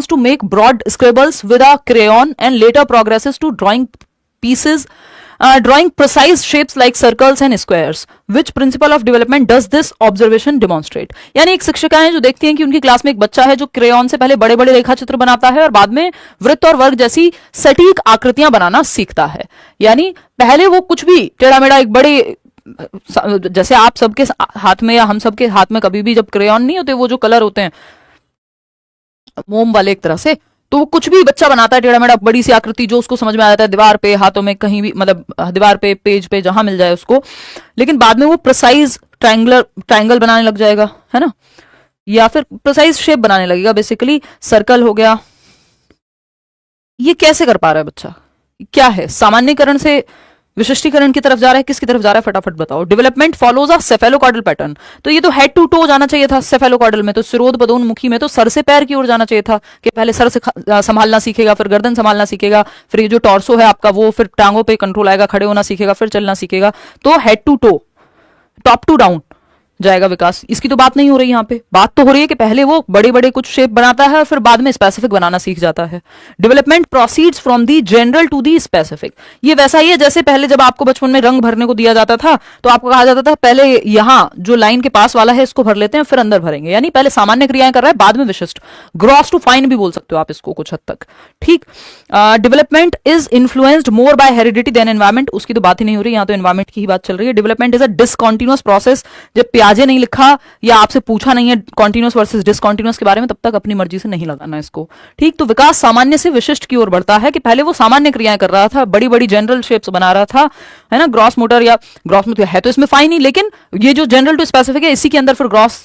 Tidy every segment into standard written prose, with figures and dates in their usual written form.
to make broad scribbles with a crayon and later progresses to drawing pieces, drawing precise shapes like circles and squares. Which principle of development does this observation demonstrate? यानी एक शिक्षिका है जो देखती हैं कि उनकी class में एक बच्चा है जो क्रेयॉन से पहले बड़े बड़े रेखा चित्र बनाता है और बाद में वृत्त और वर्ग जैसी सटीक आकृतियां बनाना सीखता है। यानी पहले वो कुछ भी टेढ़ा मेढ़ा एक बड़े, जैसे आप सबके हाथ में या हम सबके हाथ में कभी भी जब क्रेयॉन नहीं होते, वो जो कलर होते हैं मोम वाले एक तरह से, तो वो कुछ भी बच्चा बनाता है टेढ़ा मेढ़ा बड़ी सी आकृति जो उसको समझ में आ जाता है, दीवार पे, हाथों में, कहीं भी, मतलब दीवार पे, पेज पे, जहां मिल जाए उसको। लेकिन बाद में वो प्रिसाइज ट्रायंगल बनाने लग जाएगा, है ना, या फिर प्रिसाइज शेप बनाने लगेगा, बेसिकली सर्कल हो गया। ये कैसे कर पा रहा है बच्चा? क्या है? सामान्यकरण से विशिष्टीकरण की तरफ जा रहा है, किसकी तरफ जा रहा है, फटाफट बताओ। डेवलपमेंट फॉलोज अ सेफेलोकॉर्डल पैटर्न, तो ये तो हेड टू टो जाना चाहिए था सेफेलोकॉर्डल में, तो सिरोध पदोन्मुखी में तो सर से पैर की ओर जाना चाहिए था कि पहले सर से संभालना सीखेगा, फिर गर्दन संभालना सीखेगा, फिर ये जो टॉर्सो है आपका वो फिर टांगों पे कंट्रोल आएगा, खड़े होना सीखेगा, फिर चलना सीखेगा। तो head to toe, top to down जाएगा विकास। इसकी तो बात नहीं हो रही यहाँ पे, बात तो हो रही है कि पहले वो बड़े बड़े कुछ शेप बनाता है और फिर बाद में स्पेसिफिक बनाना सीख जाता है। Development proceeds from the general to the specific, ये वैसा ही है जैसे पहले जब आपको बचपन में रंग भरने को दिया जाता था तो आपको कहा जाता था पहले यहाँ जो लाइन के पास वाला है इसको भर लेते हैं फिर अंदर भरेंगे, यानी पहले सामान्य क्रियाएं कर रहा है बाद में विशिष्ट। ग्रॉस टू फाइन भी बोल सकते हो आप इसको कुछ हद तक, ठीक। Development is influenced more by heredity than environment, उसकी तो बात ही नहीं हो रही, यहाँ तो एनवायरमेंट की ही बात चल रही है। Development is a discontinuous process, जब प्याजे नहीं लिखा या आपसे पूछा नहीं है कॉन्टिन्यूअस वर्सेस डिसकॉन्टिन्यूअस के बारे में, तब तक अपनी मर्जी से नहीं लगाना इसको, ठीक। तो विकास सामान्य से विशिष्ट की ओर बढ़ता है कि पहले वो सामान्य क्रियाएं कर रहा था, बड़ी बड़ी जनरल शेप्स बना रहा था, है ना, ग्रॉस मोटर या ग्रॉस मोटर है तो इसमें फाइन ही, लेकिन ये जो जनरल टू स्पेसिफिक है इसी के अंदर फिर ग्रॉस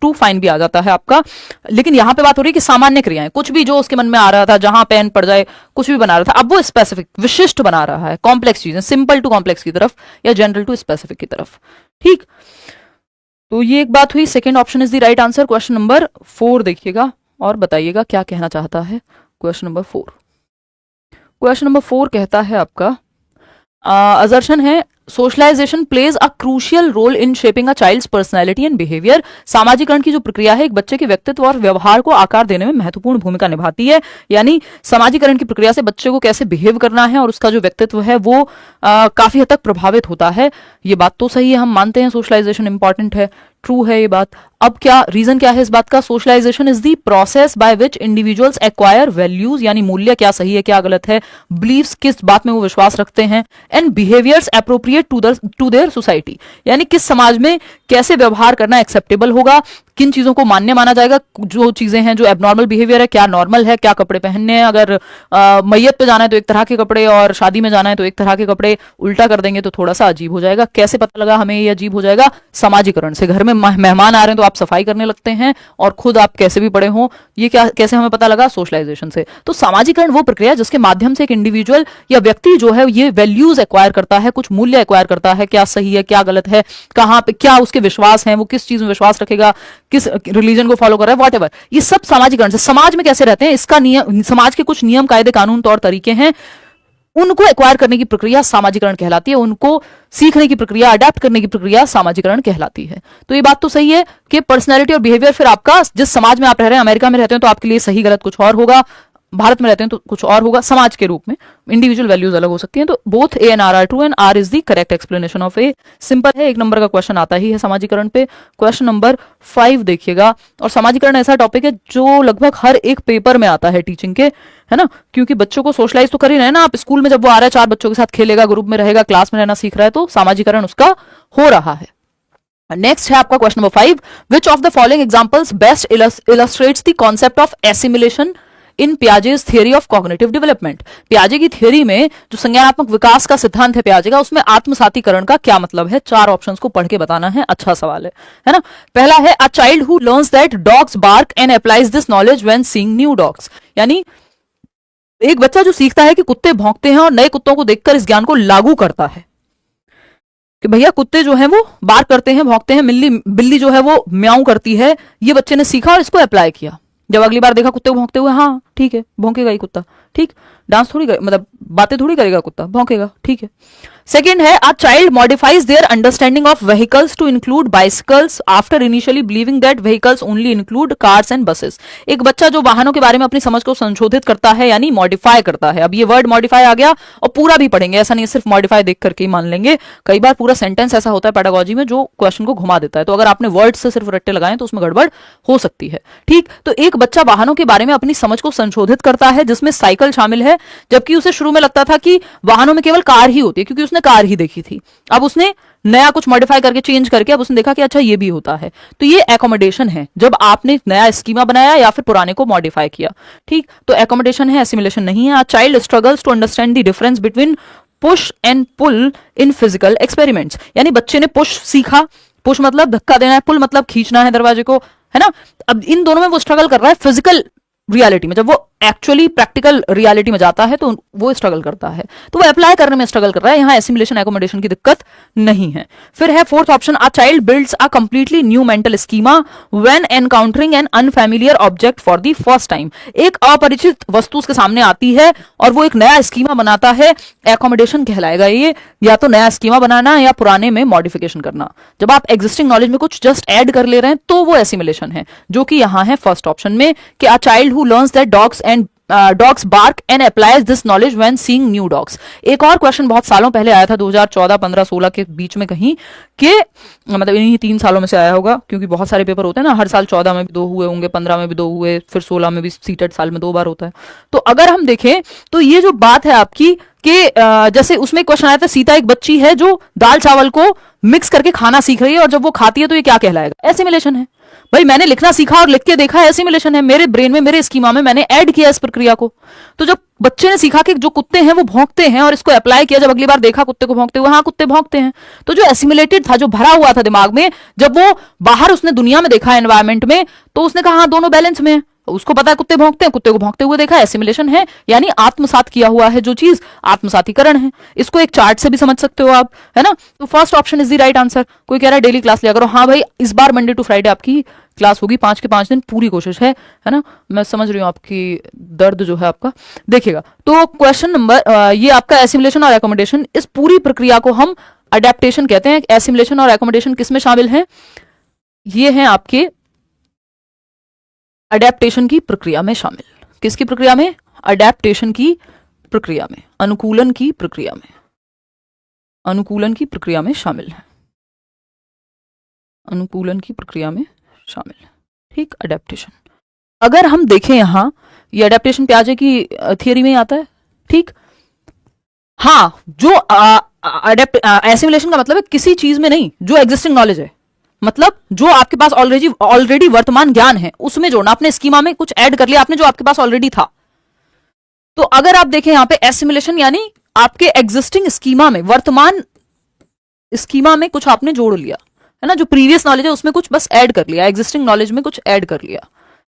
टू फाइन भी आ जाता है आपका। लेकिन यहां पे बात हो रही है कि सामान्य क्रियाएं, कुछ भी जो उसके मन में आ रहा था, जहां पेन पड़ जाए कुछ भी बना रहा था, अब वो स्पेसिफिक विशिष्ट बना रहा है, कॉम्प्लेक्स चीजें, सिंपल टू कॉम्प्लेक्स की तरफ या जनरल टू स्पेसिफिक की तरफ, ठीक। तो ये एक बात हुई, second option is the right answer. Question number 4 देखिएगा और बताइएगा क्या कहना चाहता है क्वेश्चन नंबर 4। क्वेश्चन नंबर 4 कहता है आपका असर्शन है socialisation plays a crucial role in shaping a child's personality and behaviour, सामाजिकरण की जो प्रक्रिया है एक बच्चे के व्यक्तित्व और व्यवहार को आकार देने में महत्वपूर्ण भूमिका निभाती है। यानी सामाजिकरण की प्रक्रिया से बच्चे को कैसे बिहेव करना है और उसका जो व्यक्तित्व है वो काफी हद तक प्रभावित होता है। ये बात तो सही है, हम मानते हैं सोशलाइजेशन इंपॉर्टेंट है, ट्रू है ये बात। अब क्या रीजन क्या है इस बात का? Socialization is the process by which individuals acquire values, यानी मूल्य क्या सही है क्या गलत है, बिलीव्स किस बात में वो विश्वास रखते हैं, and behaviours appropriate to their society, यानी किस समाज में कैसे व्यवहार करना एक्सेप्टेबल होगा, किन चीजों को मान्य माना जाएगा, जो चीजें हैं जो एबनॉर्मल बिहेवियर है क्या नॉर्मल है, क्या कपड़े पहनने हैं, अगर मैयत पे जाना है तो एक तरह के कपड़े और शादी में जाना है तो एक तरह के कपड़े, उल्टा कर देंगे तो थोड़ा सा अजीब हो जाएगा। कैसे पता लगा हमें ये अजीब हो जाएगा? सामाजिकरण से। घर में मेहमान आ रहे हैं तो आप सफाई करने लगते हैं और खुद आप कैसे भी पड़े हों, ये क्या कैसे हमें पता लगा? सोशलाइजेशन से। तो सामाजिकरण वो प्रक्रिया जिसके माध्यम से एक इंडिविजुअल या व्यक्ति जो है ये वैल्यूज एक्वायर करता है, कुछ मूल्य एक्वायर करता है, क्या सही है क्या गलत है, कहाँ पे क्या उसके विश्वास हैं, वो किस चीज में विश्वास रखेगा, किस रिलीजन को फॉलो कर रहा है, व्हाटएवर, ये सब सामाजिकरण से। समाज में कैसे रहते हैं इसका नियम, समाज के कुछ नियम कायदे कानून तौर तरीके हैं, उनको एक्वायर करने की प्रक्रिया सामाजिकरण कहलाती है, उनको सीखने की प्रक्रिया, अडेप्ट करने की प्रक्रिया सामाजिकरण कहलाती है। तो ये बात तो सही है कि पर्सनैलिटी और बिहेवियर फिर आपका जिस समाज में आप रह रहे हैं, अमेरिका में रहते हैं तो आपके लिए सही गलत कुछ और होगा, भारत में रहते हैं तो कुछ और होगा, समाज के रूप में इंडिविजुअल वैल्यूज अलग हो सकती हैं। तो both A and R are true and R is the correct explanation of A. Simple है, एक नंबर का क्वेश्चन आता ही है सामाजिकरण पे। क्वेश्चन नंबर 5 देखिएगा, और सामाजिकरण ऐसा टॉपिक है जो लगभग हर एक पेपर में आता है टीचिंग के, है ना, क्योंकि बच्चों को सोशलाइज तो कर ही रहे हैं ना आप, स्कूल में जब वो आ रहा है 4 बच्चों के साथ खेलेगा, ग्रुप में रहेगा, क्लास में रहना सीख रहा है, तो सामाजिकरण उसका हो रहा है। नेक्स्ट है आपका question number 5, which of the following examples best illustrates the concept of assimilation in Piaget's theory of cognitive development. पियाजे की थियरी में जो संज्ञानात्मक विकास का सिद्धांत है पियाजे का, उसमें आत्मसातीकरण का क्या मतलब है? 4 ऑप्शंस को पढ़ के बताना है, अच्छा सवाल है ना। पहला है a child who learns that dogs bark and applies this knowledge when seeing new dogs, यानी एक बच्चा जो सीखता है कि कुत्ते भौंकते हैं और नए कुत्तों को देखकर इस ज्ञान को लागू करता है कि भैया कुत्ते जो हैं वो बार्क करते हैं, भौंकते हैं, बिल्ली जो है वो म्याऊं करती है, ये बच्चे ने सीखा और इसको अप्लाई किया। जब अगली बार देखा कुत्ते को भौंकते हुए, हाँ ठीक है, भौंकेगा ही कुत्ता, ठीक। डांस थोड़ी मतलब बातें थोड़ी करेगा कुत्ता, भौंकेगा, ठीक है। सेकेंड है, a child modifies their understanding of vehicles to include bicycles after initially believing that vehicles only include cars and buses. एक बच्चा जो वाहनों के बारे में अपनी समझ को संशोधित करता है, यानी मॉडिफाई करता है। अब ये वर्ड मॉडिफाई आ गया, और पूरा भी पढ़ेंगे, ऐसा नहीं सिर्फ मॉडिफाई देख करके ही मान लेंगे। कई बार पूरा सेंटेंस ऐसा होता है पेडागोजी में जो क्वेश्चन को घुमा देता है, तो अगर आपने वर्ड से सिर्फ रट्टे लगाए तो उसमें गड़बड़ हो सकती है, ठीक। तो एक बच्चा वाहनों के बारे में अपनी समझ को संशोधित करता है, जिसमें साइकिल शामिल है, जबकि उसे शुरू में लगता था कि वाहनों में केवल कार ही होती है, क्योंकि उसने कार ही देखी थी। अब उसने नया कुछ मॉडिफाई करके चेंज करके अब उसने देखा कि अच्छा ये भी होता है। तो ये एकोमोडेशन है, जब आपने नया स्कीमा बनाया या फिर पुराने को मॉडिफाई किया, ठीक। तो एकोमोडेशन है, एसिमिलेशन नहीं है। A child struggles to understand the difference between push and pull in physical experiments, यानी बच्चे ने पुश सीखा, पुश मतलब धक्का देना है, पुल मतलब खींचना है दरवाजे को, है ना। अब इन दोनों में वो स्ट्रगल कर रहा है फिजिकल रियलिटी में। जब वो एक्चुअली प्रैक्टिकल रियलिटी में जाता है तो वो स्ट्रगल करता है, तो वो अप्लाई करने में स्ट्रगल कर रहा है। यहां एसिमिलेशन एकोमोडेशन की दिक्कत नहीं है। फिर है fourth option, a child builds a completely new mental schema when encountering an unfamiliar object for the first time. एक अपरिचित वस्तु उसके सामने आती है और वो एक नया स्कीमा बनाता है, एकोमोडेशन कहलाएगा ये। या तो नया स्कीमा बनाना या पुराने में मॉडिफिकेशन करना। जब आप एग्जिस्टिंग नॉलेज में कुछ जस्ट ऐड कर ले रहे हैं तो वो एसिमिलेशन है, जो कि यहां है फर्स्ट ऑप्शन में, कि a child who learns that dogs bark and applies this knowledge when seeing new dogs. एक और क्वेश्चन बहुत सालों पहले आया था, 2014, 15, 16 के बीच में कहीं, के मतलब इन्हीं 3 सालों में से आया होगा, क्योंकि बहुत सारे पेपर होते हैं ना, हर साल 14 में भी 2 हुए होंगे, 15 में भी 2 हुए, फिर 16 में भी, सीटेट साल में 2 बार होता है। तो अगर हम देखें तो ये जो बात है आपकी कि जैसे उसमें क्वेश्चन आया था, सीता एक बच्ची है जो दाल चावल को मिक्स करके खाना सीख रही है, और जब वो खाती है तो ये क्या कहलाएगा? एसिमिलेशन है। भाई मैंने लिखना सीखा और लिख के देखा, एसिमिलेशन है। मेरे ब्रेन में, मेरे स्कीमा में मैंने ऐड किया इस प्रक्रिया को। तो जब बच्चे ने सीखा कि जो कुत्ते हैं वो भौंकते हैं, और इसको अप्लाई किया, जब अगली बार देखा कुत्ते को भौंकते हुए, हाँ कुत्ते भौंकते हैं, तो जो एसिमिलेटेड था, जो भरा हुआ था दिमाग में, जब वो बाहर उसने दुनिया में देखा एनवायरमेंट में, तो उसने कहा हाँ दोनों बैलेंस में है। उसको पता है कुत्ते भौंकते हैं, कुत्ते को भौंकते हुए देखा, एसिमिलेशन है, यानी आत्मसात किया हुआ है जो चीज, आत्मसातीकरण है। इसको एक चार्ट से भी समझ सकते हो आप, है ना। तो first option is the right answer. कोई कह रहा है डेली क्लास लिया करो, हाँ भाई इस बार मंडे टू फ्राइडे आपकी क्लास होगी, 5 के 5 दिन, पूरी कोशिश है ना। मैं समझ रही हूँ आपकी दर्द जो है आपका, देखिएगा। तो क्वेश्चन नंबर, ये आपका एसिमिलेशन और एकोमोडेशन, इस पूरी प्रक्रिया को हम अडेप्टेशन कहते हैं। एसिमिलेशन और एकोमोडेशन किस में शामिल है? ये है आपके अडेप्टेशन की प्रक्रिया में शामिल। किसकी प्रक्रिया में? अडेप्टेशन की प्रक्रिया में, अनुकूलन की प्रक्रिया में, अनुकूलन की प्रक्रिया में शामिल है, अनुकूलन की प्रक्रिया में शामिल है, ठीक। अडेप्टेशन, अगर हम देखें यहां, ये अडेप्टेशन प्याजे की थियरी में आता है, ठीक। हाँ, जो एसिमिलेशन का मतलब है किसी चीज में नहीं, जो एग्जिस्टिंग नॉलेज है, मतलब जो आपके पास ऑलरेडी वर्तमान ज्ञान है उसमें जोड़ना। आपने स्कीमा में कुछ ऐड कर लिया आपने, जो आपके पास ऑलरेडी था। तो अगर आप देखें यहां पे एसिमिलेशन, यानी आपके एग्जिस्टिंग स्कीमा में, वर्तमान स्कीमा में कुछ आपने जोड़ लिया, है ना। जो प्रीवियस नॉलेज है उसमें कुछ बस ऐड कर लिया, एग्जिस्टिंग नॉलेज में कुछ ऐड कर लिया,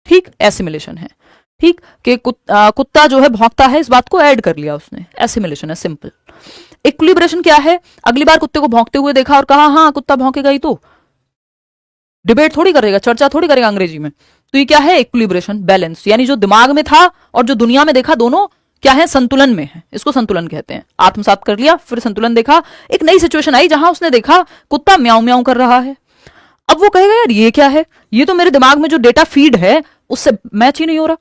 ठीक। एसिमिलेशन है, ठीक। कि कुत्ता जो है भौंकता है, इस बात को ऐड कर लिया उसने, एसिमिलेशन है, सिंपल। इक्विलिब्रेशन क्या है? अगली बार कुत्ते को भौंकते हुए देखा और कहा हाँ कुत्ता भौंकेगा ही, तो डिबेट थोड़ी करेगा, चर्चा थोड़ी करेगा अंग्रेजी में। तो ये क्या है? इक्विलिब्रेशन, बैलेंस, यानी जो दिमाग में था और जो दुनिया में देखा, दोनों क्या है? संतुलन में है। इसको संतुलन कहते हैं। आत्मसात कर लिया, फिर संतुलन देखा, एक नई सिचुएशन आई जहां उसने देखा कुत्ता म्याऊं म्याऊं कर रहा है। अब वो कहेगा यार ये क्या है, ये तो मेरे दिमाग में जो डेटा फीड है उससे मैच ही नहीं हो रहा,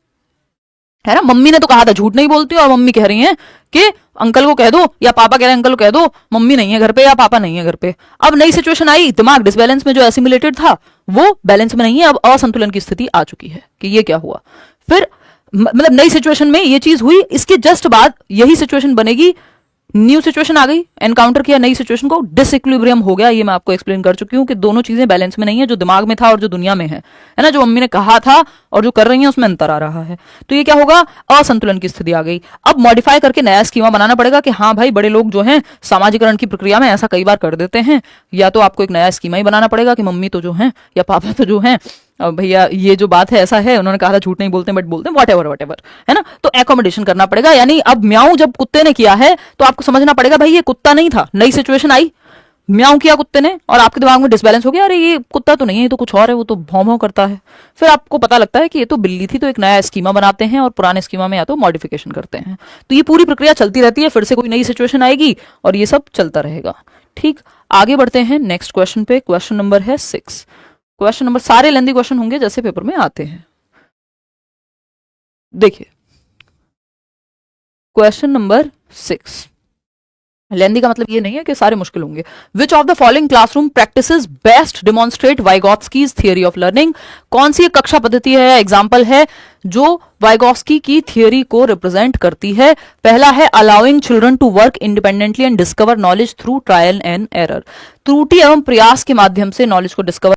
है ना। मम्मी ने तो कहा था झूठ नहीं बोलती, और मम्मी कह रही हैं कि अंकल को कह दो, या पापा कह रहे हैं अंकल को कह दो मम्मी नहीं है घर पे या पापा नहीं है घर पे। अब नई सिचुएशन आई, दिमाग डिसबैलेंस में, जो एसिमिलेटेड था वो बैलेंस में नहीं है, अब असंतुलन की स्थिति आ चुकी है कि ये क्या हुआ। फिर मतलब नई सिचुएशन में ये चीज हुई, इसके जस्ट बाद यही सिचुएशन बनेगी, न्यू सिचुएशन आ गई, एनकाउंटर किया नई सिचुएशन को, डिसइक्विलिब्रियम हो गया। ये मैं आपको एक्सप्लेन कर चुकी हूं कि दोनों चीजें बैलेंस में नहीं है, जो दिमाग में था और जो दुनिया में है ना। जो मम्मी ने कहा था और जो कर रही है उसमें अंतर आ रहा है। तो ये क्या होगा? असंतुलन की स्थिति आ गई। अब मॉडिफाई करके नया स्कीमा बनाना पड़ेगा कि हाँ भाई बड़े लोग जो हैं सामाजिकरण की प्रक्रिया में ऐसा कई बार कर देते हैं, या तो आपको एक नया स्कीमा ही बनाना पड़ेगा कि मम्मी तो जो है या पापा तो जो है भैया ये जो बात है ऐसा है, उन्होंने कहा था झूठ नहीं बोलते बट बोलते हैं, वॉट एवर, है ना। तो एकोमोडेशन करना पड़ेगा, यानी अब म्याऊं जब कुत्ते ने किया है तो आपको समझना पड़ेगा भाई ये कुत्ता नहीं था, नई सिचुएशन आई, म्याऊं किया कुत्ते ने और आपके दिमाग में डिसबैलेंस हो गया, अरे ये कुत्ता तो नहीं है, ये तो कुछ और है, वो तो भौं भौं करता है। फिर आपको पता लगता है कि ये तो बिल्ली थी, तो एक नया स्कीमा बनाते हैं और पुराने स्कीमा में या तो मॉडिफिकेशन करते हैं। तो ये पूरी प्रक्रिया चलती रहती है, फिर से कोई नई सिचुएशन आएगी और ये सब चलता रहेगा। ठीक, आगे बढ़ते हैं नेक्स्ट क्वेश्चन पे। क्वेश्चन नंबर है 6। क्वेश्चन नंबर, सारे लेंदी क्वेश्चन होंगे जैसे पेपर में आते हैं। देखिए क्वेश्चन नंबर 6, लेंदी का मतलब ये नहीं है कि सारे मुश्किल होंगे। Which of the following classroom practices best demonstrate Vygotsky's theory of learning? कौन सी एक कक्षा पद्धति है, एग्जाम्पल है जो वाइगॉत्स्की की थियरी को रिप्रेजेंट करती है? पहला है allowing children to work independently and discover knowledge through trial and error. त्रुटि एवं प्रयास के माध्यम से नॉलेज को डिस्कवर